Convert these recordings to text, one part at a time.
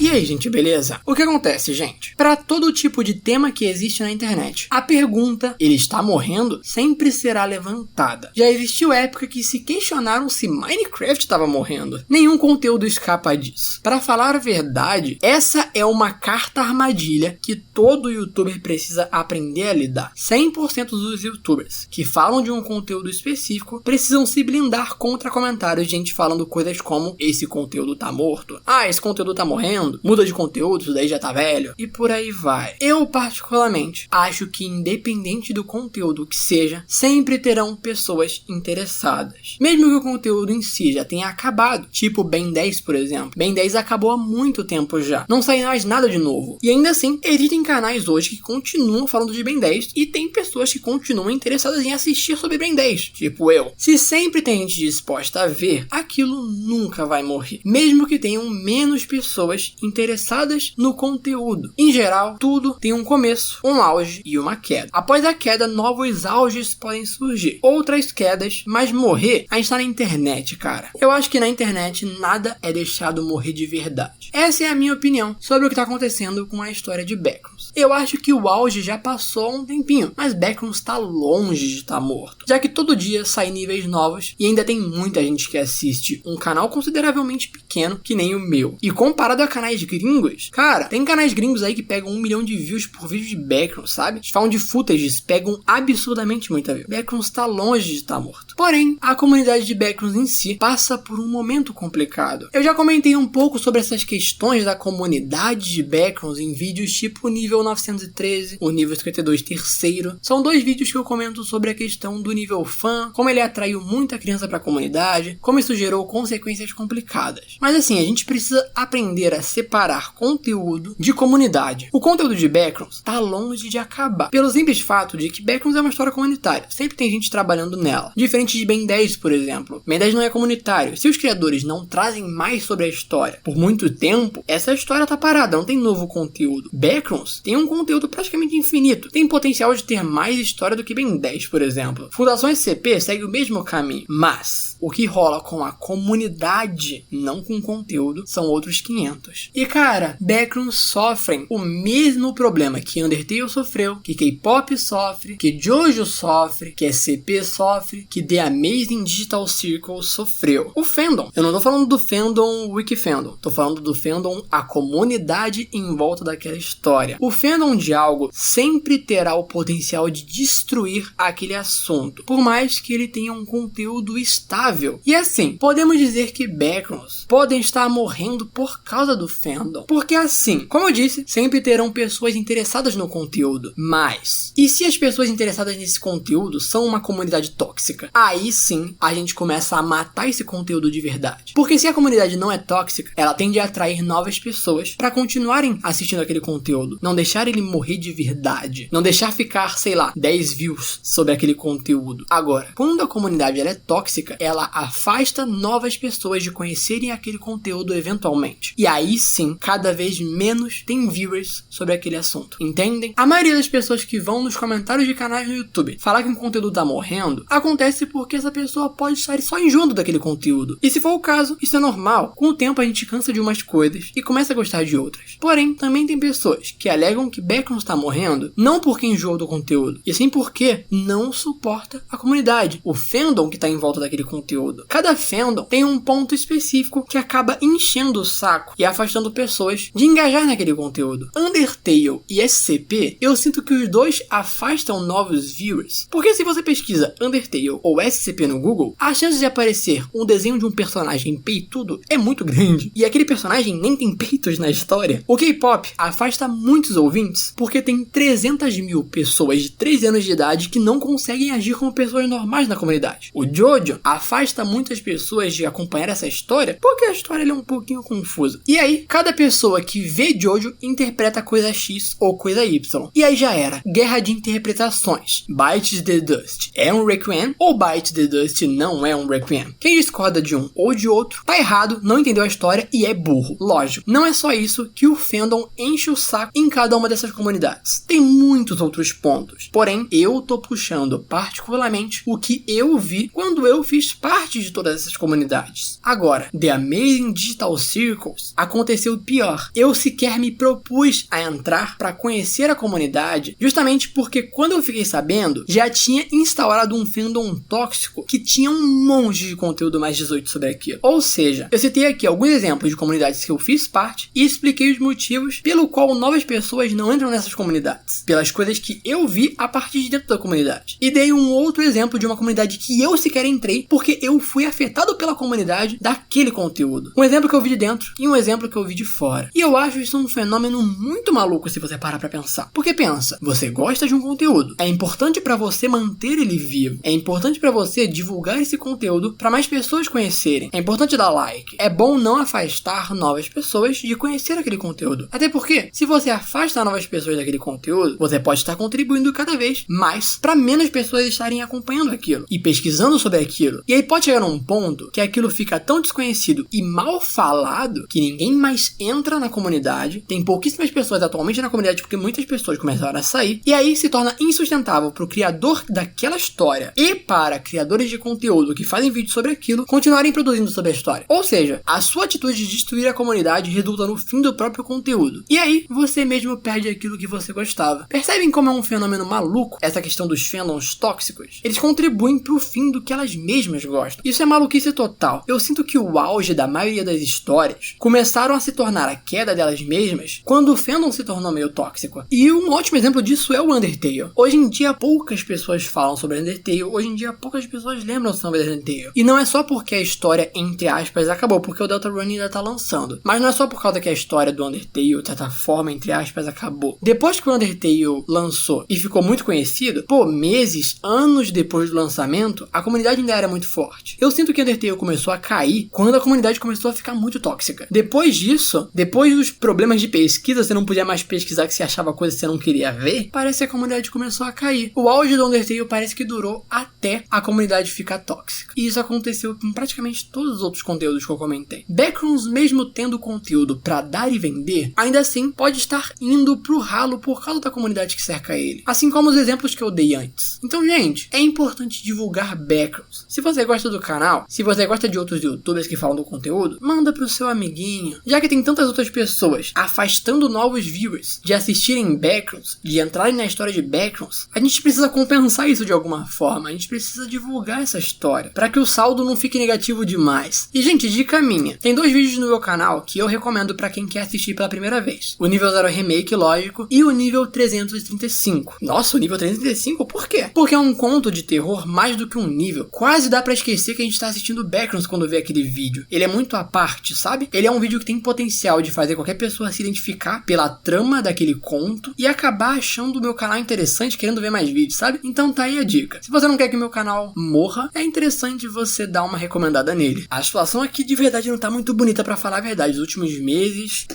E aí, gente, beleza? O que acontece, gente? Para todo tipo de tema que existe na internet, a pergunta, ele está morrendo, sempre será levantada. Já existiu época que se questionaram se Minecraft estava morrendo. Nenhum conteúdo escapa disso. Para falar a verdade, essa é uma carta armadilha que todo youtuber precisa aprender a lidar. 100% dos youtubers que falam de um conteúdo específico precisam se blindar contra comentários de gente falando coisas como: esse conteúdo tá morto, esse conteúdo tá morrendo, muda de conteúdo, isso daí já tá velho, e por aí vai. Eu, particularmente, acho que independente do conteúdo que seja, sempre terão pessoas interessadas. Mesmo que o conteúdo em si já tenha acabado, tipo Ben 10, por exemplo. Ben 10 acabou há muito tempo já, não sai mais nada de novo. E ainda assim, existem canais hoje que continuam falando de Ben 10 e tem pessoas que continuam interessadas em assistir sobre Ben 10, tipo eu. Se sempre tem gente disposta a ver, aquilo nunca vai morrer, mesmo que tenham menos pessoas interessadas no conteúdo. Em geral, tudo tem um começo, um auge e uma queda. Após a queda, novos auges podem surgir, outras quedas, mas morrer, a gente tá na internet, cara. Eu acho que na internet nada é deixado morrer de verdade. Essa é a minha opinião sobre o que tá acontecendo com a história de Backrooms. Eu acho que o auge já passou há um tempinho, mas Backrooms tá longe de estar morto, já que todo dia saem níveis novos e ainda tem muita gente que assiste um canal consideravelmente pequeno que nem o meu. E comparado a canais gringos, cara, tem canais gringos aí que pegam 1 milhão de views por vídeo de Backrooms, sabe? Os found footages pegam absurdamente muita view. Backrooms tá longe de estar morto. Porém, a comunidade de Backrooms em si passa por um momento complicado. Eu já comentei um pouco sobre essas questões da comunidade de Backrooms em vídeos tipo o nível 913, o nível 52 terceiro. São 2 vídeos que eu comento sobre a questão do nível fã, como ele atraiu muita criança pra comunidade, como isso gerou consequências complicadas. Mas assim, a gente precisa aprender a separar conteúdo de comunidade. O conteúdo de Backrooms tá longe de acabar, pelo simples fato de que Backrooms é uma história comunitária, sempre tem gente trabalhando nela. Diferente de Ben 10, por exemplo. Ben 10 não é comunitário. Se os criadores não trazem mais sobre a história por muito tempo, essa história tá parada, não tem novo conteúdo. Backrooms tem um conteúdo praticamente infinito, tem potencial de ter mais história do que Ben 10, por exemplo. Fundação SCP segue o mesmo caminho, mas o que rola com a comunidade, não com o conteúdo, são outros 500. E cara, Backrooms sofrem o mesmo problema que Undertale sofreu, que K-pop sofre, que Jojo sofre, que SCP sofre, que The Amazing Digital Circle sofreu. O fandom, eu não tô falando do fandom Wikifandom, tô falando do fandom, a comunidade em volta daquela história. O fandom de algo sempre terá o potencial de destruir aquele assunto, por mais que ele tenha um conteúdo estável. E assim, podemos dizer que Backrooms podem estar morrendo por causa do fandom, porque assim, como eu disse, sempre terão pessoas interessadas no conteúdo, mas e se as pessoas interessadas nesse conteúdo são uma comunidade tóxica? Aí sim, a gente começa a matar esse conteúdo de verdade. Porque se a comunidade não é tóxica, ela tende a atrair novas pessoas para continuarem assistindo aquele conteúdo, não deixar ele morrer de verdade, não deixar ficar, sei lá, 10 views sobre aquele conteúdo. Agora, quando a comunidade ela é tóxica, ela afasta novas pessoas de conhecerem aquele conteúdo eventualmente. E aí sim, cada vez menos tem viewers sobre aquele assunto. Entendem? A maioria das pessoas que vão nos comentários de canais no YouTube falar que um conteúdo tá morrendo, acontece porque essa pessoa pode estar só enjoando daquele conteúdo. E se for o caso, isso é normal. Com o tempo a gente cansa de umas coisas e começa a gostar de outras. Porém, também tem pessoas que alegam que Backrooms tá morrendo não porque enjoou do conteúdo, e sim porque não suporta a comunidade, o fandom que tá em volta daquele conteúdo. Cada fandom tem um ponto específico que acaba enchendo o saco e afastando pessoas de engajar naquele conteúdo. Undertale e SCP, eu sinto que os dois afastam novos viewers, porque se você pesquisa Undertale ou SCP no Google, a chance de aparecer um desenho de um personagem peitudo é muito grande, e aquele personagem nem tem peitos na história. O K-pop afasta muitos ouvintes porque tem 300 mil pessoas de 13 anos de idade que não conseguem agir como pessoas normais na comunidade. O Jojo afasta muitas pessoas de acompanhar essa história porque a história é um pouquinho confusa. E aí, cada pessoa que vê Jojo interpreta coisa X ou coisa Y. E aí já era. Guerra de interpretações. Bite the Dust é um Requiem ou Bite the Dust não é um Requiem? Quem discorda de um ou de outro tá errado, não entendeu a história e é burro. Lógico, não é só isso que o fandom enche o saco em cada uma dessas comunidades. Tem muitos outros pontos. Porém, eu tô puxando particularmente o que eu vi quando eu fiz parte de todas essas comunidades. Agora, The Amazing Digital Circles aconteceu pior. Eu sequer me propus a entrar para conhecer a comunidade, justamente porque quando eu fiquei sabendo, já tinha instaurado um fandom tóxico que tinha um monte de conteúdo mais 18 sobre aquilo. Ou seja, eu citei aqui alguns exemplos de comunidades que eu fiz parte e expliquei os motivos pelo qual novas pessoas não entram nessas comunidades, pelas coisas que eu vi a partir de dentro da comunidade. E dei um outro exemplo de uma comunidade que eu sequer entrei porque eu fui afetado pela comunidade daquele conteúdo. Um exemplo que eu vi de dentro e um exemplo que eu vi de fora. E eu acho isso um fenômeno muito maluco se você parar pra pensar. Porque pensa, você gosta de um conteúdo, é importante pra você manter ele vivo, é importante pra você divulgar esse conteúdo pra mais pessoas conhecerem, é importante dar like, é bom não afastar novas pessoas de conhecer aquele conteúdo. Até porque, se você afasta novas pessoas daquele conteúdo, você pode estar contribuindo cada vez mais pra menos pessoas estarem acompanhando aquilo e pesquisando sobre aquilo. E aí pode chegar num ponto que aquilo fica tão desconhecido e mal falado que ninguém mais entra na comunidade, tem pouquíssimas pessoas atualmente na comunidade porque muitas pessoas começaram a sair, e aí se torna insustentável pro criador daquela história e para criadores de conteúdo que fazem vídeos sobre aquilo continuarem produzindo sobre a história. Ou seja, a sua atitude de destruir a comunidade resulta no fim do próprio conteúdo. E aí, você mesmo perde aquilo que você gostava. Percebem como é um fenômeno maluco essa questão dos fandoms tóxicos? Eles contribuem pro fim do que elas mesmas gostam. Isso é maluquice total. Eu sinto que o auge da maioria das histórias começaram a se tornar a queda delas mesmas quando o fandom se tornou meio tóxico. E um ótimo exemplo disso é o Undertale. Hoje em dia poucas pessoas falam sobre Undertale, hoje em dia poucas pessoas lembram sobre Undertale. E não é só porque a história, entre aspas, acabou, porque o Deltarune ainda tá lançando. Mas não é só por causa que a história do Undertale, de certa forma, entre aspas, acabou. Depois que o Undertale lançou e ficou muito conhecido, meses, anos depois do lançamento, a comunidade ainda era muito forte. Eu sinto que Undertale começou a cair quando a comunidade começou a ficar muito tóxica. Depois disso, depois dos problemas de pesquisa, você não podia mais pesquisar que você achava coisa que você não queria ver, parece que a comunidade começou a cair. O auge do Undertale parece que durou até a comunidade ficar tóxica. E isso aconteceu com praticamente todos os outros conteúdos que eu comentei. Backrooms, mesmo tendo conteúdo pra dar e vender, ainda assim pode estar indo pro ralo por causa da comunidade que cerca ele. Assim como os exemplos que eu dei antes. Então, gente, é importante divulgar Backrooms. Se você gosta do canal, se você gosta de outros youtubers que falam do conteúdo, manda pro seu amiguinho. Já que tem tantas outras pessoas afastando novos viewers de assistirem Backrooms, de entrarem na história de Backrooms, a gente precisa compensar isso de alguma forma. A gente precisa divulgar essa história, para que o saldo não fique negativo demais. E, gente, dica minha. Tem 2 vídeos no meu canal que eu recomendo para quem quer assistir pela primeira vez. O nível 0 remake, lógico, e o nível 335. Nossa, o nível 335? Por quê? Porque é um conto de terror mais do que um nível. Quase dá pra esquecer que a gente tá assistindo Backrooms quando vê aquele vídeo. Ele é muito à parte, sabe? Ele é um vídeo que tem potencial de fazer qualquer pessoa se identificar pela trama daquele conto e acabar achando o meu canal interessante, querendo ver mais vídeos, sabe? Então tá aí a dica. Se você não quer que o meu canal morra, é interessante você dar uma recomendada nele. A situação aqui de verdade não tá muito bonita pra falar a verdade. Os últimos meses,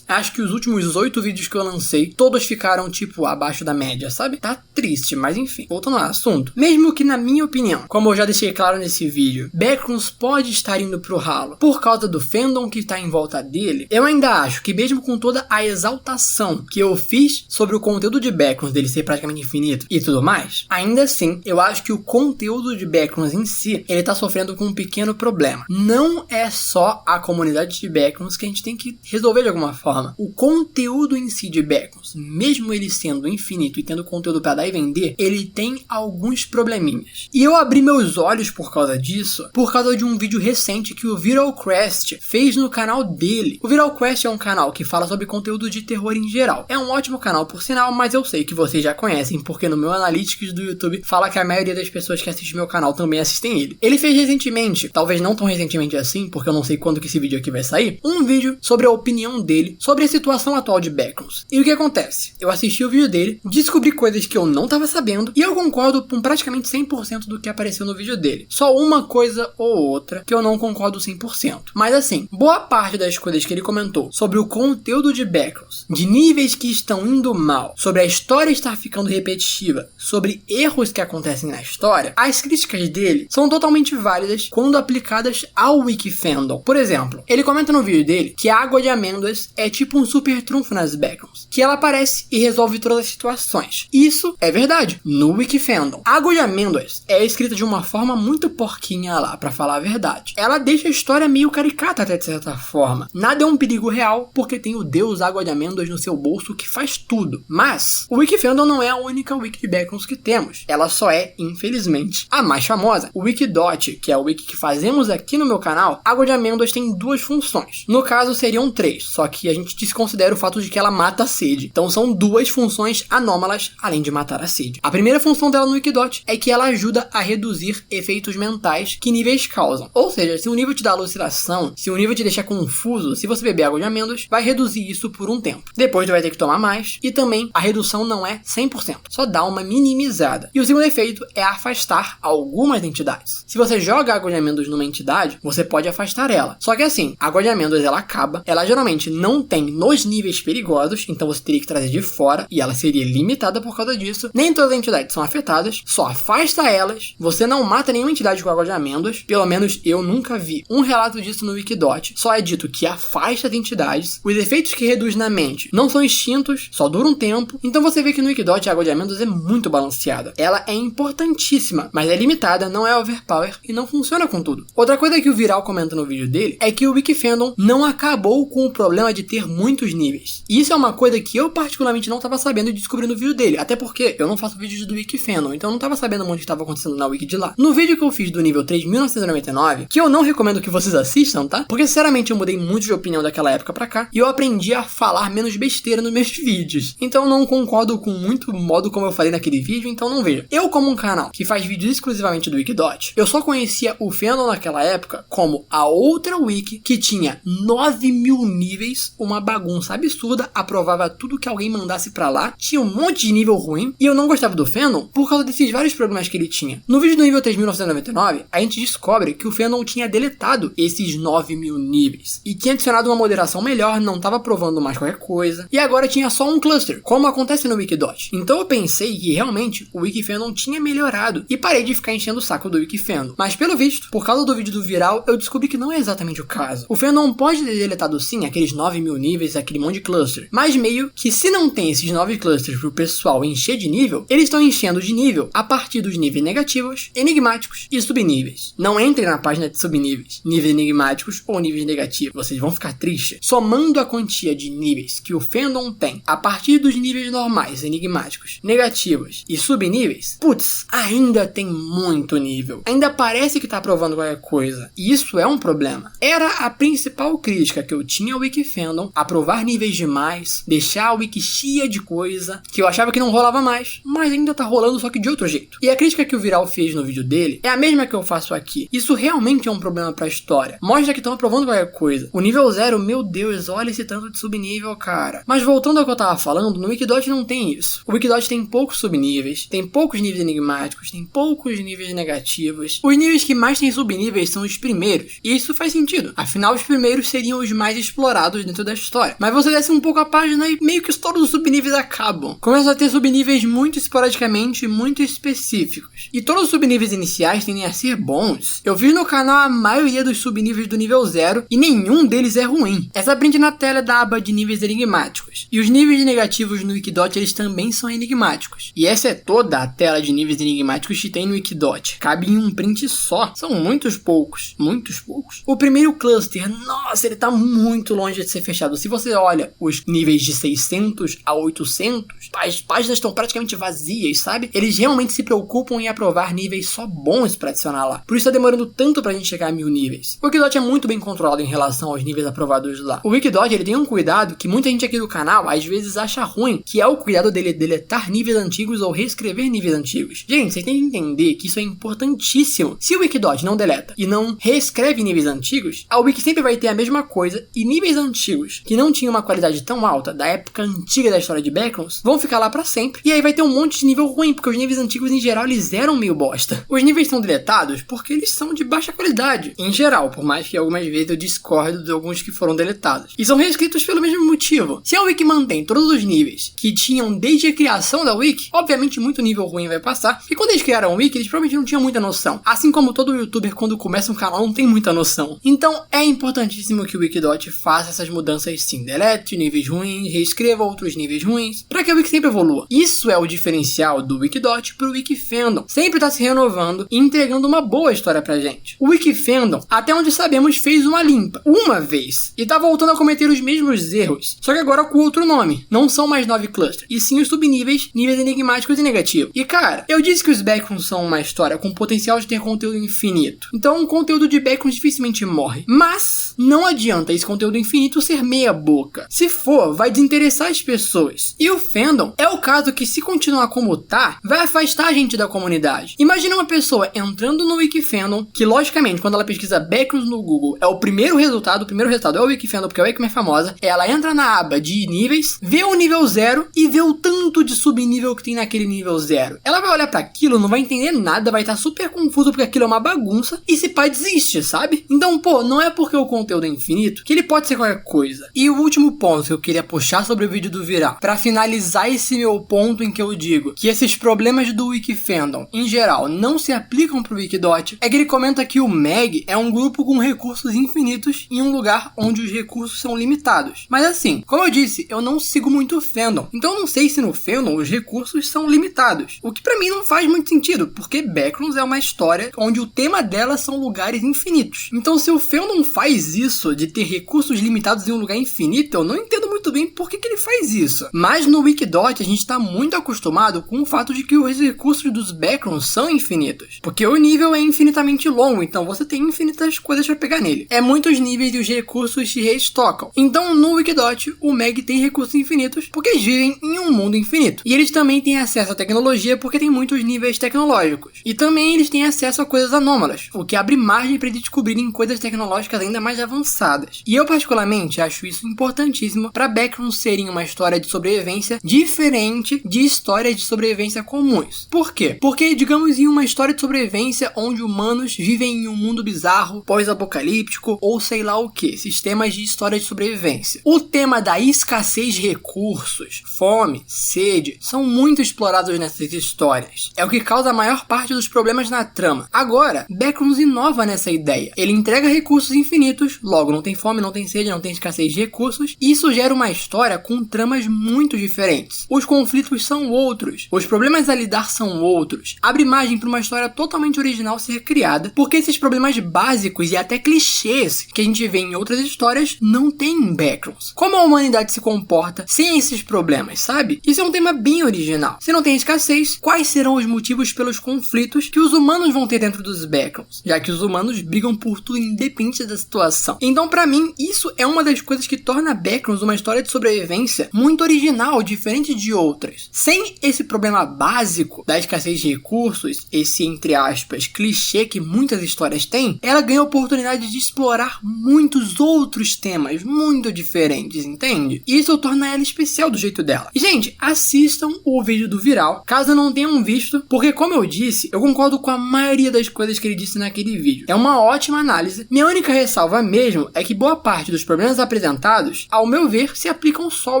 acho que os últimos 8 vídeos que eu lancei, todos ficaram tipo abaixo da média, sabe? Tá triste, mas enfim, voltando ao assunto. Mesmo que na minha opinião, como eu já deixei claro nesse vídeo, Backrooms pode estar indo pro ralo por causa do fandom que tá em volta dele, eu ainda acho que mesmo com toda a exaltação que eu fiz sobre o conteúdo de Backrooms, dele ser praticamente infinito e tudo mais, ainda assim, eu acho que o conteúdo de Backrooms em si, ele tá sofrendo com um pequeno problema. Não é só a comunidade de Backrooms que a gente tem que resolver de alguma forma. O conteúdo em si de Backrooms, mesmo ele sendo infinito e tendo conteúdo pra dar e vender, ele tem alguns probleminhas. E eu abri meus olhos por causa disso, por causa de um vídeo recente que o ViralQuest fez no canal dele. O ViralQuest é um canal que fala sobre conteúdo de terror em geral. É um ótimo canal, por sinal, mas eu sei que vocês já conhecem, porque no meu Analytics do YouTube fala que a maioria das pessoas que assistem meu canal também assistem ele. Ele fez recentemente, talvez não tão recentemente assim, porque eu não sei quando que esse vídeo aqui vai sair, um vídeo sobre a opinião dele sobre a situação atual de Backrooms. E o que acontece? Eu assisti o vídeo dele, descobri coisas que eu não tava sabendo, e eu concordo com praticamente 100% do que apareceu no vídeo dele. Só uma coisa ou outra que eu não concordo 100%. Mas assim, boa parte das coisas que ele comentou sobre o conteúdo de Backrooms, de níveis que estão indo mal, sobre a história estar ficando repetitiva, sobre erros que acontecem na história, as críticas dele são totalmente válidas quando aplicadas ao Wikifandom. Por exemplo, ele comenta no vídeo dele que a água de amêndoas é tipo um super trunfo nas Backrooms, que ela aparece e resolve todas as situações. Isso é verdade, no Wikifandom. A água de amêndoas é escrita de uma forma muito porquinha lá, pra falar a verdade. Ela deixa a história meio caricata até de certa forma. Nada é um perigo real, porque tem o Deus Água de Amêndoas no seu bolso que faz tudo. Mas o Wikifandom não é a única wiki de Backrooms que temos. Ela só é, infelizmente, a mais famosa. O Wikidot, que é o wiki que fazemos aqui no meu canal, Água de Amêndoas tem duas funções. No caso, seriam 3, só que a gente desconsidera o fato de que ela mata a sede. Então são 2 funções anômalas, além de matar a sede. A primeira função dela no Wikidot é que ela ajuda a reduzir efeitos mentais que níveis causam. Ou seja, se o nível te dá alucinação, se o nível te deixa confuso, se você beber água de amêndoas, vai reduzir isso por um tempo. Depois tu vai ter que tomar mais, e também a redução não é 100%, só dá uma minimizada. E o segundo efeito é afastar algumas entidades. Se você joga água de amêndoas numa entidade, você pode afastar ela. Só que assim, a água de amêndoas ela acaba, ela geralmente não tem nos níveis perigosos, então você teria que trazer de fora, e ela seria limitada por causa disso. Nem todas as entidades são afetadas, só afasta elas, você não mata nenhuma entidade com água de amêndoas, pelo menos eu nunca vi um relato disso no Wikidot, só é dito que afasta as entidades, os efeitos que reduz na mente não são extintos, só dura um tempo, então você vê que no Wikidot a água de amêndoas é muito balanceada. Ela é importantíssima, mas é limitada, não é overpower e não funciona com tudo. Outra coisa que o Viral comenta no vídeo dele é que o Wikifandom não acabou com o problema de ter muitos níveis. E isso é uma coisa que eu particularmente não estava sabendo e descobri no vídeo dele, até porque eu não faço vídeos do Wikifandom, então eu não estava sabendo muito o que estava acontecendo na wiki de lá. No vídeo que eu fiz do nível 3.999, que eu não recomendo que vocês assistam, tá? Porque sinceramente eu mudei muito de opinião daquela época pra cá, e eu aprendi a falar menos besteira nos meus vídeos. Então eu não concordo com muito modo como eu falei naquele vídeo, então não veja. Eu, como um canal que faz vídeos exclusivamente do Wikidot, eu só conhecia o fandom naquela época como a outra wiki que tinha 9.000 níveis, uma bagunça absurda, aprovava tudo que alguém mandasse pra lá, tinha um monte de nível ruim, e eu não gostava do fandom por causa desses vários problemas que ele tinha. No vídeo do nível 3.999, a gente descobre que o fandom tinha deletado esses 9.000 níveis, e tinha adicionado uma moderação melhor, não tava provando mais qualquer coisa, e agora tinha só um cluster, como acontece no Wikidot. Então eu pensei que realmente o Wikifandom tinha melhorado, e parei de ficar enchendo o saco do Wikifandom. Mas pelo visto, por causa do vídeo do Viral, eu descobri que não é exatamente o caso. O fandom pode ter deletado sim aqueles 9.000 níveis, aquele monte de cluster, mas meio que se não tem esses 9 clusters pro pessoal encher de nível, eles estão enchendo de nível a partir dos níveis negativos, enigmáticos e subníveis. Não entrem na página de subníveis, níveis enigmáticos ou níveis negativos, vocês vão ficar tristes. Somando a quantia de níveis que o fandom tem a partir dos níveis normais, enigmáticos, negativos e subníveis, putz, ainda tem muito nível. Ainda parece que tá provando qualquer coisa. E isso é um problema. Era a principal crítica que eu tinha ao Wikifandom, aprovar níveis demais, deixar a wiki cheia de coisa, que eu achava que não rolava mais, mas ainda tá rolando só que de outro jeito. E a crítica que o Viral fez no vídeo dele é a mesma que eu faço aqui. Isso realmente é um problema pra história. Mostra que estão aprovando qualquer coisa. O nível 0, meu Deus, olha esse tanto de subnível, cara. Mas voltando ao que eu tava falando, no Wikidot não tem isso. O Wikidot tem poucos subníveis, tem poucos níveis enigmáticos, tem poucos níveis negativos. Os níveis que mais tem subníveis são os primeiros. E isso faz sentido. Afinal, os primeiros seriam os mais explorados dentro da história. Mas você desce um pouco a página e meio que todos os subníveis acabam. Começa a ter subníveis muito esporadicamente, muito específicos. E todos os subníveis iniciais tendem a ser bons. Eu vi no canal a maioria dos subníveis do nível 0 e nenhum deles é ruim. Essa print na tela é da aba de níveis enigmáticos. E os níveis negativos no Wikidot eles também são enigmáticos. E essa é toda a tela de níveis enigmáticos que tem no Wikidot. Cabe em um print só. São muitos poucos. Muitos poucos. O primeiro cluster, nossa, ele tá muito longe de ser fechado. Se você olha os níveis de 600 a 800, as páginas estão praticamente vazias, sabe? Eles realmente se preocupam em aprovar níveis só bons pra adicionar lá. Por isso tá demorando tanto pra gente chegar a 1000 níveis. O Wikidot é muito bem controlado em relação aos níveis aprovados lá. O Wikidot, ele tem um cuidado que muita gente aqui do canal às vezes acha ruim, que é o cuidado dele deletar níveis antigos ou reescrever níveis antigos. Gente, vocês têm que entender que isso é importantíssimo. Se o Wikidot não deleta e não reescreve níveis antigos, a Wiki sempre vai ter a mesma coisa e níveis antigos, que não tinham uma qualidade tão alta da época antiga da história de Backrooms, vão ficar lá pra sempre. E aí vai ter um monte de nível ruim, porque os níveis antigos em geral eles eram meio bosta. Os níveis são deletados porque eles são de baixa qualidade, em geral, por mais que algumas vezes eu discordo de alguns que foram deletados. E são reescritos pelo mesmo motivo. Se a Wiki mantém todos os níveis que tinham desde a criação da Wiki, obviamente muito nível ruim vai passar. E quando eles criaram a Wiki, eles provavelmente não tinham muita noção. Assim como todo youtuber quando começa um canal não tem muita noção. Então é importantíssimo que o Wikidot faça essas mudanças sim. Delete níveis ruins, reescreva outros níveis ruins, para que a Wiki sempre evolua. Isso é o diferencial do Wikidot pro Wikifandom. Sempre tá se renovando e entregando entregando uma boa história pra gente. O Wikifandom, até onde sabemos, fez uma limpa, uma vez, e tá voltando a cometer os mesmos erros, só que agora com outro nome. Não são mais 9 clusters, e sim os subníveis, níveis enigmáticos e negativos. E cara, eu disse que os backrooms são uma história com potencial de ter conteúdo infinito, então um conteúdo de backrooms dificilmente morre. Mas não adianta esse conteúdo infinito ser meia boca. Se for, vai desinteressar as pessoas. E o fandom é o caso que, se continuar como tá, vai afastar a gente da comunidade. Imagina uma pessoa entrando no Wikifandom, que logicamente, quando ela pesquisa backrooms no Google, é o primeiro resultado é o Wikifandom, porque é o Wiki mais famosa. Ela entra na aba de níveis, vê o nível 0 e vê o tanto de subnível que tem naquele nível 0. Ela vai olhar pra aquilo, não vai entender nada, vai estar super confuso porque aquilo é uma bagunça, e se pá, desiste, sabe? Então, pô, não é porque o conteúdo é infinito que ele pode ser qualquer coisa. E o último ponto que eu queria puxar sobre o vídeo do Viral, pra finalizar esse meu ponto em que eu digo que esses problemas do Wikifandom, em geral, não se aplicam pro Wikidot, é que ele comenta que o Meg é um grupo com recursos infinitos em um lugar onde os recursos são limitados. Mas assim, como eu disse, eu não sigo muito o fandom, então eu não sei se no fandom os recursos são limitados, o que pra mim não faz muito sentido, porque Backrooms é uma história onde o tema dela são lugares infinitos. Então se o fandom faz isso, de ter recursos limitados em um lugar infinito, eu não entendo muito bem por que ele faz isso. Mas no Wikidot a gente tá muito acostumado com o fato de que os recursos dos Backrooms são infinitos, porque o nível é infinitamente longo, então você tem infinitas coisas pra pegar nele. É muitos níveis e os recursos se restocam. Então no Wikidot o Meg tem recursos infinitos porque eles vivem em um mundo infinito. E eles também têm acesso à tecnologia porque tem muitos níveis tecnológicos. E também eles têm acesso a coisas anômalas, o que abre margem para eles descobrirem coisas tecnológicas ainda mais avançadas. E eu particularmente acho isso importantíssimo para Backrooms serem uma história de sobrevivência diferente de histórias de sobrevivência comuns. Por quê? Porque, digamos, em uma história de sobrevivência onde humanos vivem em um mundo bizarro, pós-apocalíptico ou sei lá o que, sistemas de história de sobrevivência. O tema da escassez de recursos, fome, sede, são muito explorados nessas histórias. É o que causa a maior parte dos problemas na trama. Agora, Backrooms inova nessa ideia. Ele entrega recursos infinitos, logo não tem fome, não tem sede, não tem escassez de recursos, e isso gera uma história com tramas muito diferentes. Os conflitos são outros, os problemas a lidar são outros. Abre margem para uma história totalmente original ser criada, porque esses problemas básicos e até clichês que a gente vê em outras histórias não tem em Backrooms. Como a humanidade se comporta sem esses problemas, sabe? Isso é um tema bem original. Se não tem escassez, quais serão os motivos pelos conflitos que os humanos vão ter dentro dos Backrooms? Já que os humanos brigam por tudo independente da situação. Então, pra mim, isso é uma das coisas que torna Backrooms uma história de sobrevivência muito original, diferente de outras. Sem esse problema básico da escassez de recursos, esse, entre aspas, clichê que muitas histórias têm, ela ganha a oportunidade de explorar muitos outros temas muito diferentes, entende? E isso torna ela especial do jeito dela. E, gente, assistam o vídeo do Viral, caso não tenham visto, porque, como eu disse, eu concordo com a maioria das coisas que ele disse naquele vídeo. É uma ótima análise. Minha única ressalva mesmo é que boa parte dos problemas apresentados, ao meu ver, se aplicam só ao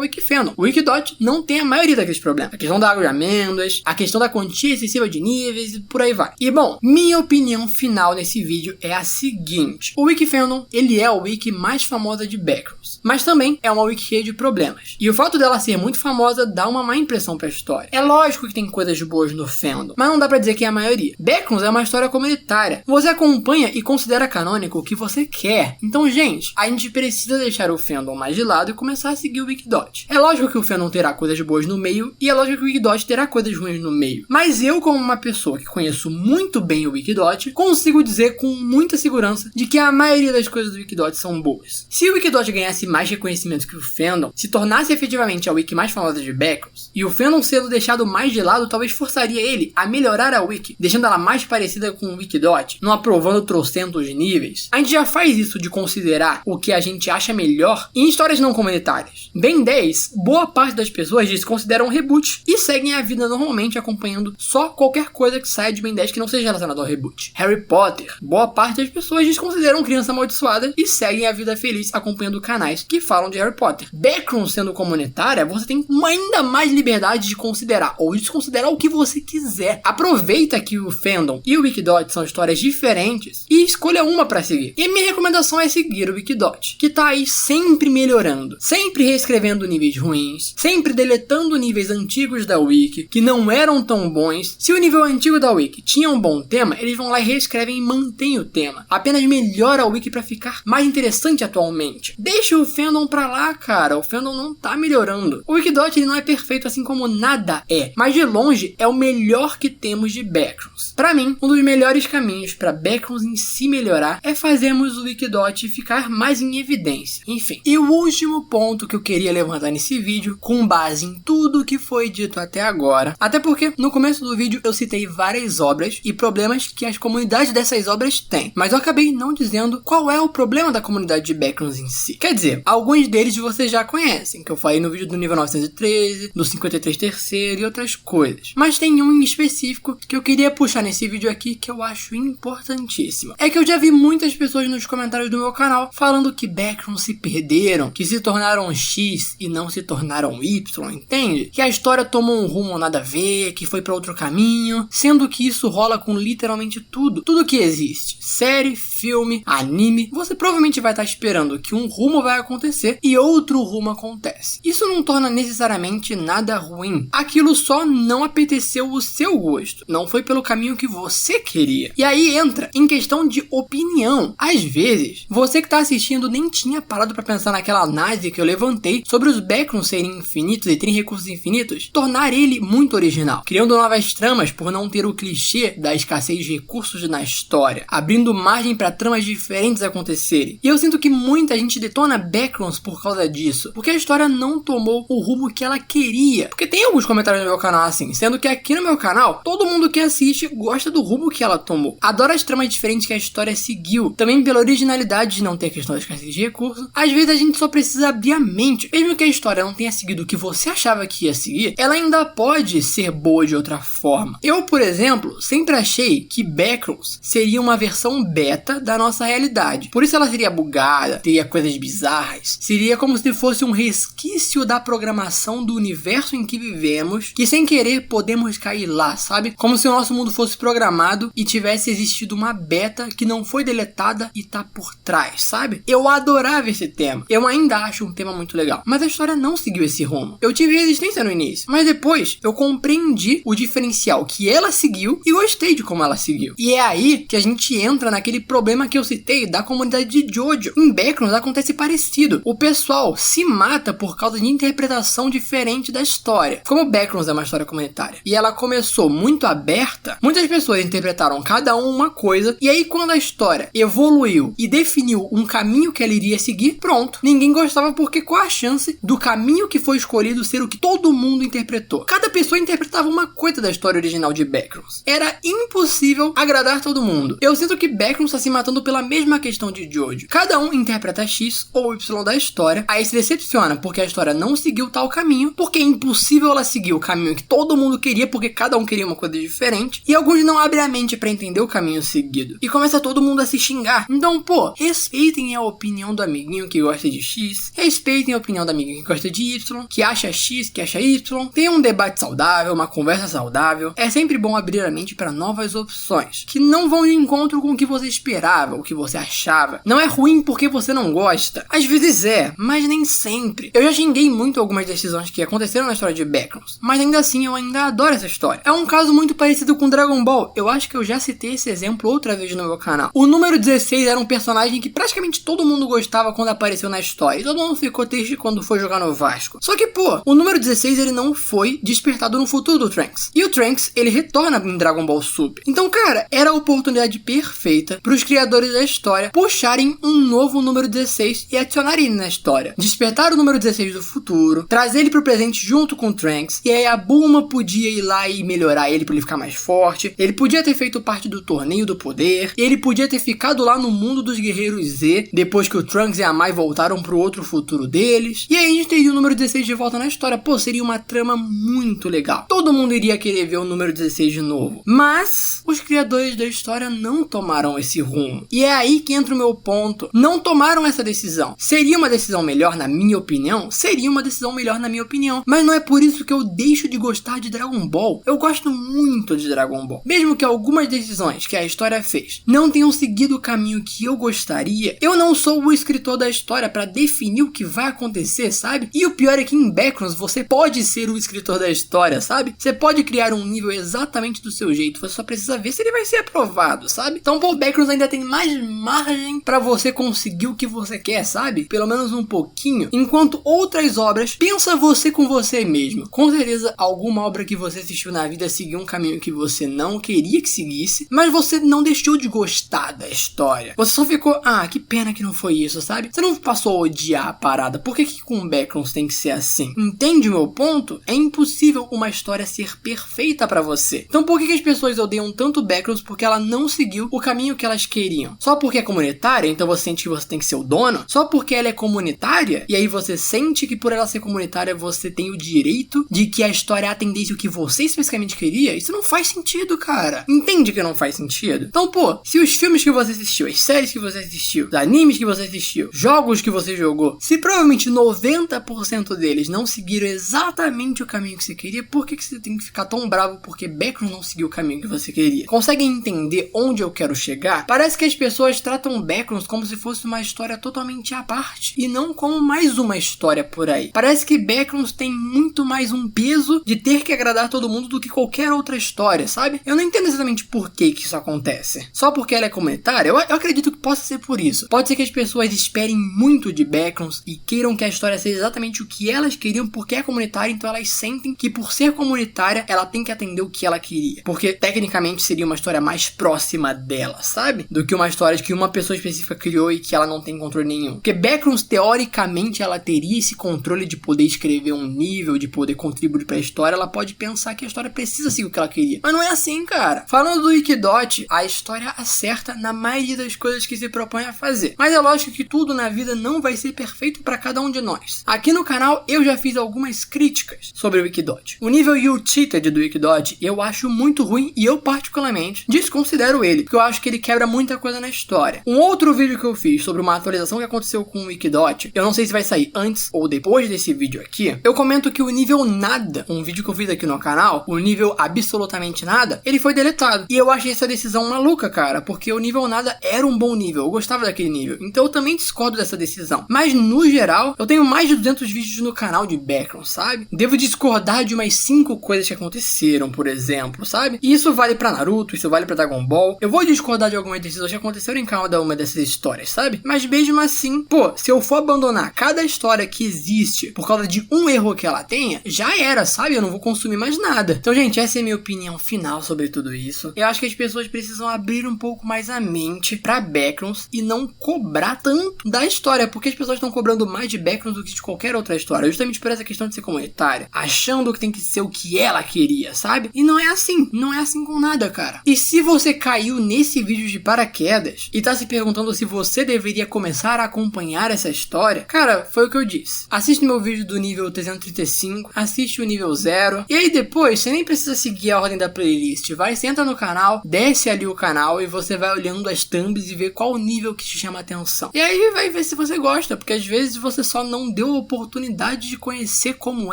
Wikifandom. O Wikidot não tem a maioria daqueles problemas. A questão da água de amêndoas, a questão da quantia excessiva de níveis e por aí vai. E bom, minha opinião final nesse vídeo é a seguinte. O Wikifandom, ele é a wiki mais famosa de Backrooms, mas também é uma wiki cheia de problemas. E o fato dela ser muito famosa dá uma má impressão pra história. É lógico que tem coisas boas no fandom, mas não dá pra dizer que é a maioria. Backrooms é uma história comunitária. Você acompanha e considera canônico o que você quer. Então, gente, a gente precisa deixar o fandom mais de lado e começar a seguir o Wikidot. É lógico que o fandom terá coisas boas no meio, e é lógico que o Wikidot terá coisas ruins no meio. Mas eu, como uma pessoa que conheço muito bem o Wikidot, consigo dizer com muita segurança de que a maioria das coisas do Wikidot são boas. Se o Wikidot ganhasse mais reconhecimento que o fandom, se tornasse efetivamente a wiki mais famosa de Backrooms, e o fandom sendo deixado mais de lado talvez forçaria ele a melhorar a wiki, deixando ela mais parecida com o Wikidot, não aprovando trocentos níveis. A gente já faz isso de considerar o que a gente acha melhor em histórias não comunitárias. Ben 10, boa parte das pessoas desconsideram um reboot e seguem a vida normalmente acompanhando só qualquer coisa que saia de Ben 10 que não seja relacionada ao reboot. Harry Potter, boa parte das pessoas desconsideram Criança Amaldiçoada e seguem a vida feliz acompanhando canais que falam de Harry Potter. Backrooms sendo comunitária, você tem ainda mais liberdade de considerar ou desconsiderar o que você quiser. Aproveita que o fandom e o Wikidot são histórias diferentes e escolha uma pra seguir. E minha recomendação é seguir o Wikidot, que tá aí sempre melhorando. Sem sempre reescrevendo níveis ruins, sempre deletando níveis antigos da Wiki, que não eram tão bons. Se o nível antigo da Wiki tinha um bom tema, eles vão lá e reescrevem e mantêm o tema. Apenas melhora a Wiki pra ficar mais interessante atualmente. Deixa o fandom pra lá, cara. O fandom não tá melhorando. O Wikidot ele não é perfeito assim como nada é, mas de longe é o melhor que temos de backrooms. Pra mim, um dos melhores caminhos pra backrooms em si melhorar é fazermos o Wikidot ficar mais em evidência. Enfim, e o último ponto que eu queria levantar nesse vídeo, com base em tudo que foi dito até agora, até porque no começo do vídeo eu citei várias obras e problemas que as comunidades dessas obras têm, mas eu acabei não dizendo qual é o problema da comunidade de backrooms em si. Quer dizer, alguns deles vocês já conhecem, que eu falei no vídeo do nível 913, do 53 terceiro e outras coisas, mas tem um em específico que eu queria puxar nesse vídeo aqui que eu acho importantíssimo. É que eu já vi muitas pessoas nos comentários do meu canal falando que backrooms se perderam, que se tornaram X e não se tornaram Y, entende? Que a história tomou um rumo nada a ver, que foi pra outro caminho, sendo que isso rola com literalmente tudo que existe. Série, filme, anime, você provavelmente vai estar esperando que um rumo vai acontecer e outro rumo acontece. Isso não torna necessariamente nada ruim. Aquilo só não apeteceu o seu gosto, não foi pelo caminho que você queria. E aí entra em questão de opinião. Às vezes, você que tá assistindo nem tinha parado pra pensar naquela análise que eu levantei sobre os backrooms serem infinitos e terem recursos infinitos, tornar ele muito original, criando novas tramas por não ter o clichê da escassez de recursos na história, abrindo margem para tramas diferentes acontecerem. E eu sinto que muita gente detona backrooms por causa disso, porque a história não tomou o rumo que ela queria. Porque tem alguns comentários no meu canal assim, sendo que aqui no meu canal, todo mundo que assiste gosta do rumo que ela tomou. Adora as tramas diferentes que a história seguiu, também pela originalidade de não ter questão da escassez de recursos. Às vezes a gente só precisa abrir a mente. Mesmo que a história não tenha seguido o que você achava que ia seguir, ela ainda pode ser boa de outra forma. Eu, por exemplo, sempre achei que backrooms seria uma versão beta da nossa realidade. Por isso ela seria bugada, teria coisas bizarras, seria como se fosse um resquício da programação do universo em que vivemos, que sem querer podemos cair lá, sabe? Como se o nosso mundo fosse programado e tivesse existido uma beta que não foi deletada e tá por trás, sabe? Eu adorava esse tema. Eu ainda acho um tema muito legal, mas a história não seguiu esse rumo. Eu tive resistência no início, mas depois eu compreendi o diferencial que ela seguiu e gostei de como ela seguiu. E é aí que a gente entra naquele problema que eu citei da comunidade de Jojo. Em backrooms acontece parecido. O pessoal se mata por causa de interpretação diferente da história. Como backrooms é uma história comunitária e ela começou muito aberta, muitas pessoas interpretaram cada uma coisa, e aí quando a história evoluiu e definiu um caminho que ela iria seguir, pronto. Ninguém gostava porque qual a chance do caminho que foi escolhido ser o que todo mundo interpretou? Cada pessoa interpretava uma coisa da história original de backrooms. Era impossível agradar todo mundo. Eu sinto que backrooms está se matando pela mesma questão de Jojo. Cada um interpreta X ou Y da história, aí se decepciona porque a história não seguiu tal caminho, porque é impossível ela seguir o caminho que todo mundo queria, porque cada um queria uma coisa diferente, e alguns não abrem a mente pra entender o caminho seguido. E começa todo mundo a se xingar. Então, pô, respeitem a opinião do amiguinho que gosta de X, respeitem a opinião do amiguinho que gosta de Y, que acha X, que acha Y. Tenha um debate saudável, uma conversa saudável. É sempre bom abrir a mente para novas opções, que não vão de encontro com o que você esperava, o que você achava. Não é ruim porque você não gosta. Às vezes é, mas nem sempre. Eu já xinguei muito algumas decisões que aconteceram na história de backrooms, mas ainda assim eu ainda adoro essa história. É um caso muito parecido com Dragon Ball. Eu acho que eu já citei esse exemplo outra vez no meu canal. O número 16 era um personagem que praticamente todo mundo gostava quando apareceu na história, e todo mundo ficou triste quando foi jogar no Vasco. Só que, pô, o número 16 ele não foi despertado no futuro do Trunks. E o Trunks, ele retorna em Dragon Ball Super. Então, cara, era a oportunidade perfeita para os criadores da história puxarem um novo número 16 e adicionarem ele na história. Despertar o número 16 do futuro, trazer ele pro presente junto com o Trunks, e aí a Bulma podia ir lá e melhorar ele pra ele ficar mais forte. Ele podia ter feito parte do torneio do poder, ele podia ter ficado lá no mundo dos guerreiros Z, depois que o Trunks e a Mai voltaram pro outro futuro deles. E aí a gente teria o número 16 de volta na história. Pô, seria uma trama muito legal. Todo mundo iria querer ver o número 16 de novo. Mas os criadores da história não tomaram esse rumo. E é aí que entra o meu ponto. Não tomaram essa decisão. Seria uma decisão melhor na minha opinião? Seria uma decisão melhor na minha opinião. Mas não é por isso que eu deixo de gostar de Dragon Ball. Eu gosto muito de Dragon Ball. Mesmo que algumas decisões que a história fez não tenham seguido o caminho que eu gostaria, eu não sou o escritor da história para definir o que vai vai acontecer, sabe? E o pior é que em Backrooms você pode ser o escritor da história, sabe? Você pode criar um nível exatamente do seu jeito, você só precisa ver se ele vai ser aprovado, sabe? Então, pô, Backrooms ainda tem mais margem pra você conseguir o que você quer, sabe? Pelo menos um pouquinho. Enquanto outras obras, pensa você com você mesmo. Com certeza, alguma obra que você assistiu na vida seguiu um caminho que você não queria que seguisse, mas você não deixou de gostar da história. Você só ficou, que pena que não foi isso, sabe? Você não passou a odiar a parada. Por que com Backrooms tem que ser assim? Entende o meu ponto? É impossível uma história ser perfeita pra você. Então por que as pessoas odeiam tanto Backrooms? Porque ela não seguiu o caminho que elas queriam. Só porque é comunitária, então você sente que você tem que ser o dono? Só porque ela é comunitária, e aí você sente que por ela ser comunitária você tem o direito de que a história atendesse o que você especificamente queria? Isso não faz sentido, cara. Entende que não faz sentido? Então, pô, se os filmes que você assistiu, as séries que você assistiu, os animes que você assistiu, jogos que você jogou, se provavelmente 90% deles não seguiram exatamente o caminho que você queria, por que você tem que ficar tão bravo porque Backrooms não seguiu o caminho que você queria? Conseguem entender onde eu quero chegar? Parece que as pessoas tratam Backrooms como se fosse uma história totalmente à parte e não como mais uma história por aí. Parece que Backrooms tem muito mais um peso de ter que agradar todo mundo do que qualquer outra história, sabe? Eu não entendo exatamente por que isso acontece. Só porque ela é comunitária? Eu acredito que possa ser por isso. Pode ser que as pessoas esperem muito de Backrooms e queiram que a história seja exatamente o que elas queriam porque é comunitária, então elas sentem que por ser comunitária ela tem que atender o que ela queria. Porque tecnicamente seria uma história mais próxima dela, sabe? Do que uma história que uma pessoa específica criou e que ela não tem controle nenhum. Porque Backrooms, teoricamente, ela teria esse controle de poder escrever um nível, de poder contribuir pra história. Ela pode pensar que a história precisa seguir o que ela queria. Mas não é assim, cara. Falando do Wikidot, a história acerta na maioria das coisas que se propõe a fazer. Mas é lógico que tudo na vida não vai ser perfeito pra cada um de nós. Aqui no canal eu já fiz algumas críticas sobre o Wikidot. O nível You Cheated do Wikidot eu acho muito ruim e eu particularmente desconsidero ele, porque eu acho que ele quebra muita coisa na história. Um outro vídeo que eu fiz sobre uma atualização que aconteceu com o Wikidot, eu não sei se vai sair antes ou depois desse vídeo aqui, eu comento que o nível nada, um vídeo que eu fiz aqui no canal, o nível absolutamente nada, ele foi deletado. E eu achei essa decisão maluca, cara, porque o nível nada era um bom nível, eu gostava daquele nível. Então eu também discordo dessa decisão. Mas no geral, eu tenho mais de 200 vídeos no canal de Backrooms, sabe? Devo discordar de umas 5 coisas que aconteceram, por exemplo, sabe? E isso vale pra Naruto, isso vale pra Dragon Ball. Eu vou discordar de algumas decisões que aconteceram em cada uma dessas histórias, sabe? Mas mesmo assim, pô, se eu for abandonar cada história que existe por causa de um erro que ela tenha, já era, sabe? Eu não vou consumir mais nada. Então, gente, essa é a minha opinião final sobre tudo isso. Eu acho que as pessoas precisam abrir um pouco mais a mente pra Backrooms e não cobrar tanto da história, porque as pessoas estão cobrando mais de Backrooms do que de qualquer outra história, justamente por essa questão de ser comunitária, achando que tem que ser o que ela queria, sabe? E não é assim, não é assim com nada, cara. E se você caiu nesse vídeo de paraquedas e tá se perguntando se você deveria começar a acompanhar essa história, cara, foi o que eu disse. Assiste meu vídeo do nível 335, assiste o nível 0, e aí depois você nem precisa seguir a ordem da playlist, vai, senta no canal, desce ali o canal e você vai olhando as thumbs e ver qual nível que te chama a atenção. E aí vai ver se você gosta, porque às vezes você só não deu a oportunidade de conhecer como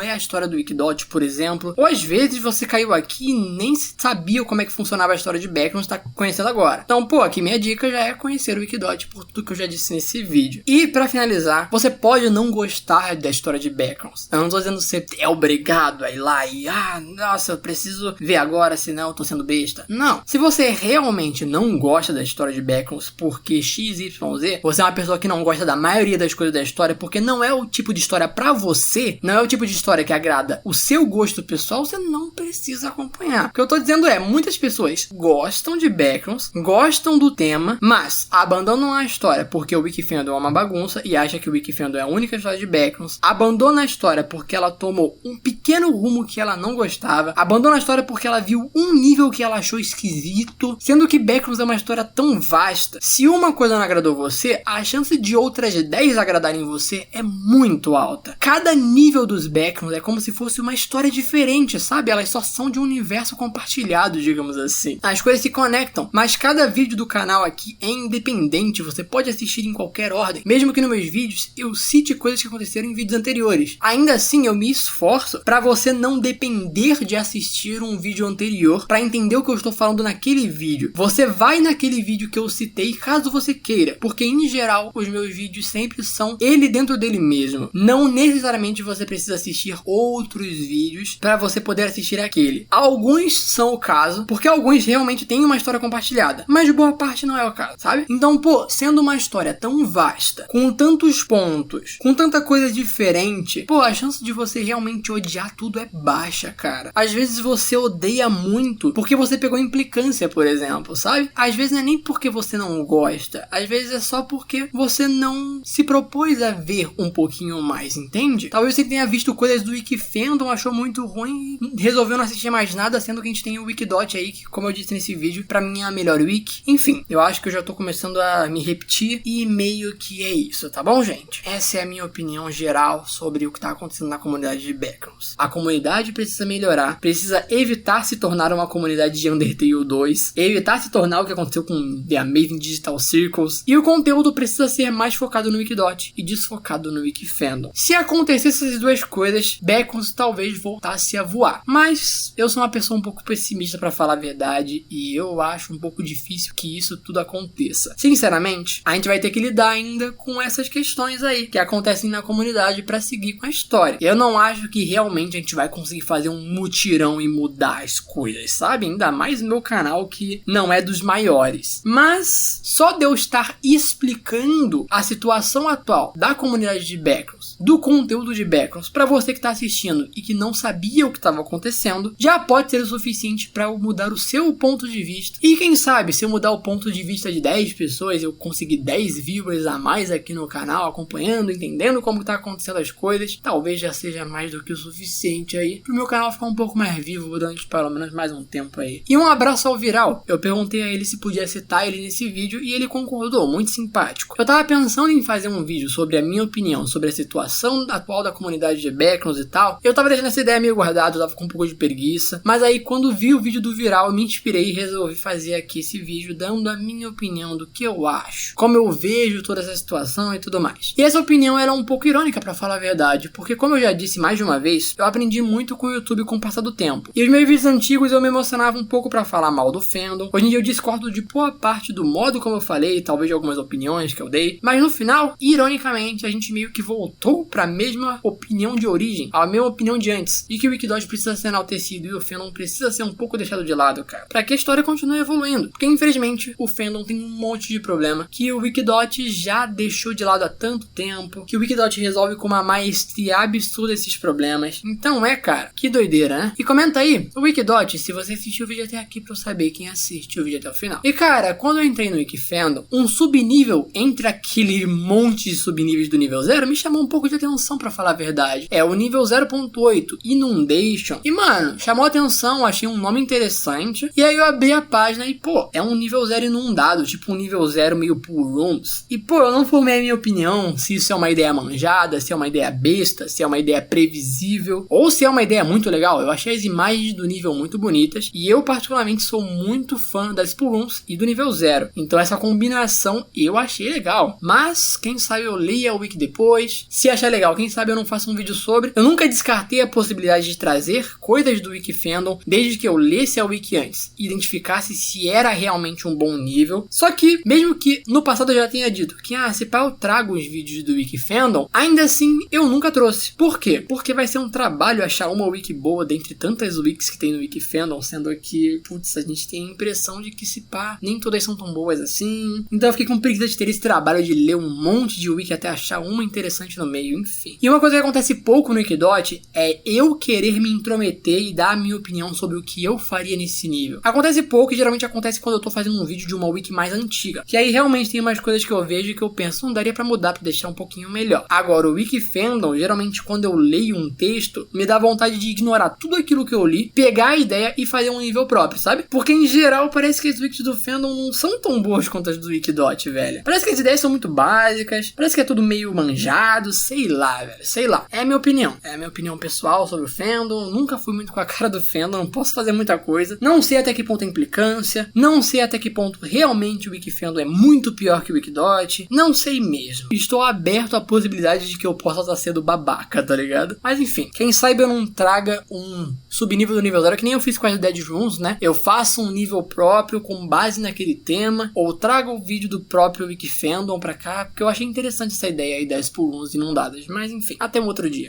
é a história do Wikidot, por exemplo, ou às vezes você caiu aqui e nem sabia como é que funcionava a história de Backrooms, tá conhecendo agora. Então, pô, aqui minha dica já é conhecer o Wikidot por tudo que eu já disse nesse vídeo. E pra finalizar, você pode não gostar da história de Backrooms. Eu não tô dizendo que você é obrigado a ir lá e nossa, eu preciso ver agora, senão eu tô sendo besta. Não. Se você realmente não gosta da história de Backrooms porque XYZ, você é uma pessoa que não gosta da maioria das coisas da história porque não é o tipo de história pra você, não é o tipo de história que agrada o seu gosto pessoal, você não precisa acompanhar. O que eu tô dizendo é, muitas pessoas gostam de Backrooms, gostam do tema, mas abandonam a história porque o Wikifandom é uma bagunça e acha que o Wikifandom é a única história de Backrooms, abandona a história porque ela tomou um pequeno rumo que ela não gostava, abandona a história porque ela viu um nível que ela achou esquisito, sendo que Backrooms é uma história tão vasta. Se uma coisa não agradou você, a chance de outras 10 agradarem você é muito alta. Cada nível dos Backrooms é como se fosse uma história diferente, sabe? Elas só são de um universo compartilhado, digamos assim. As coisas se conectam, mas cada vídeo do canal aqui é independente, você pode assistir em qualquer ordem, mesmo que nos meus vídeos eu cite coisas que aconteceram em vídeos anteriores. Ainda assim, eu me esforço pra você não depender de assistir um vídeo anterior pra entender o que eu estou falando naquele vídeo. Você vai naquele vídeo que eu citei caso você queira, porque em geral os meus vídeos sempre são ele dentro dele mesmo. Não necessariamente você precisa assistir outros vídeos para você poder assistir aquele. Alguns são o caso, porque alguns realmente têm uma história compartilhada, mas boa parte não é o caso, sabe? Então, pô, sendo uma história tão vasta, com tantos pontos, com tanta coisa diferente, pô, a chance de você realmente odiar tudo é baixa, cara. Às vezes você odeia muito porque você pegou implicância, por exemplo, sabe? Às vezes não é nem porque você não gosta, às vezes é só porque você não se propôs a ver um pouquinho mais, entende? Talvez você tenha visto coisas do Wikifandom, achou muito ruim e resolveu não assistir mais nada, sendo que a gente tem o Wikidot aí, que, como eu disse nesse vídeo, pra mim é a melhor wiki. Enfim, eu acho que eu já tô começando a me repetir e meio que é isso, tá bom, gente? Essa é a minha opinião geral sobre o que tá acontecendo na comunidade de Backrooms. A comunidade precisa melhorar, precisa evitar se tornar uma comunidade de Undertale 2, evitar se tornar o que aconteceu com The Amazing Digital Circles, e o conteúdo precisa ser mais focado no Wikidot e desfocado no Wikifandom. Se acontecesse essas duas coisas, Backrooms talvez voltasse a voar. Mas eu sou uma pessoa um pouco pessimista pra falar a verdade e eu acho um pouco difícil que isso tudo aconteça. Sinceramente, a gente vai ter que lidar ainda com essas questões aí que acontecem na comunidade pra seguir com a história. Eu não acho que realmente a gente vai conseguir fazer um mutirão e mudar as coisas, sabe? Ainda mais no meu canal que não é dos maiores. Mas só de eu estar explicando a situação atual da comunidade de Backrooms, do conteúdo de Backrooms, pra você que tá assistindo e que não sabia o que estava acontecendo, já pode ser o suficiente pra eu mudar o seu ponto de vista. E quem sabe, se eu mudar o ponto de vista de 10 pessoas, eu conseguir 10 viewers a mais aqui no canal, acompanhando, entendendo como tá acontecendo as coisas, talvez já seja mais do que o suficiente aí pro meu canal ficar um pouco mais vivo durante pelo menos mais um tempo aí. E um abraço ao Viral. Eu perguntei a ele se podia citar ele nesse vídeo e ele concordou, muito simpático. Eu tava pensando em fazer um vídeo sobre a minha opinião sobre a situação atual da comunidade de Backrooms e tal. Eu tava deixando essa ideia meio guardada, eu tava com um pouco de preguiça, mas aí quando vi o vídeo do Viral eu me inspirei e resolvi fazer aqui esse vídeo dando a minha opinião do que eu acho, como eu vejo toda essa situação e tudo mais. E essa opinião era um pouco irônica pra falar a verdade, porque como eu já disse mais de uma vez, eu aprendi muito com o YouTube com o passar do tempo. E os meus vídeos antigos eu me emocionava um pouco pra falar mal do fandom. Hoje em dia eu discordo de boa parte do modo como eu falei, talvez de algumas opiniões que eu dei, mas no final, ironicamente, a gente meio que voltou pra mesma opinião de origem, a mesma opinião de antes, e que o Wikidot precisa ser enaltecido e o fandom precisa ser um pouco deixado de lado, cara, pra que a história continue evoluindo, porque infelizmente o fandom tem um monte de problema que o Wikidot já deixou de lado há tanto tempo, que o Wikidot resolve com uma maestria absurda esses problemas. Então cara, que doideira, né? E comenta aí, o Wikidot, se você assistiu o vídeo até aqui pra eu saber quem assiste o vídeo até o final. E cara, quando eu entrei no Wikifandom, um subnível entre aquele monte de subníveis do nível 0 me chamou um pouco de atenção pra falar a verdade. É o nível 0.8, Inundation. E mano, chamou atenção, achei um nome interessante. E aí eu abri a página e pô, é um nível 0 inundado, tipo um nível 0 meio pool rooms. E pô, eu não formei a minha opinião se isso é uma ideia manjada, se é uma ideia besta, se é uma ideia previsível, ou se é uma ideia muito legal. Eu achei as imagens do nível muito bonitas e eu particularmente sou muito fã das pool rooms e do nível 0. Então essa combinação eu achei legal. Mas quem sabe eu leia o wiki depois. Se achar legal, quem sabe eu não faço um vídeo sobre. Eu nunca descartei a possibilidade de trazer coisas do Wikifandom desde que eu lesse a wiki antes e identificasse se era realmente um bom nível. Só que, mesmo que no passado eu já tenha dito que se pá eu trago os vídeos do Wikifandom, ainda assim eu nunca trouxe. Por quê? Porque vai ser um trabalho achar uma wiki boa dentre tantas wikis que tem no Wikifandom, sendo que, putz, a gente tem a impressão de que se pá, nem todas são tão boas assim. Então eu fiquei com preguiça de ter esse trabalho de ler um monte de wiki até achar uma interessante no meio, enfim. E uma coisa que acontece pouco no Wikidot é eu querer me intrometer e dar a minha opinião sobre o que eu faria nesse nível. Acontece pouco e geralmente acontece quando eu tô fazendo um vídeo de uma wiki mais antiga, que aí realmente tem umas coisas que eu vejo e que eu penso, não daria pra mudar, pra deixar um pouquinho melhor. Agora, o Wikifandom, geralmente quando eu leio um texto, me dá vontade de ignorar tudo aquilo que eu li, pegar a ideia e fazer um nível próprio, sabe? Porque em geral parece que as wikis do fandom não são tão boas quanto as do Wikidot, velho. Parece que as ideias são muito básicas, parece que é tudo meio manjado, sei lá, velho, sei lá. É a minha opinião pessoal sobre o fandom, nunca fui muito com a cara do fandom, não posso fazer muita coisa, não sei até que ponto é implicância, não sei até que ponto realmente o Wikifandom é muito pior que o Wikidot, não sei mesmo. Estou aberto à possibilidade de que eu possa estar sendo babaca, tá ligado? Mas enfim, quem sabe eu não traga um subnível do nível 0, que nem eu fiz com as Dead Rooms, né? Eu faço um nível próprio com base naquele tema, ou trago o vídeo do próprio Wikifandom pra cá, porque eu achei interessante essa ideia ideia aí das Spelunks inundadas. Mas enfim, até um outro dia.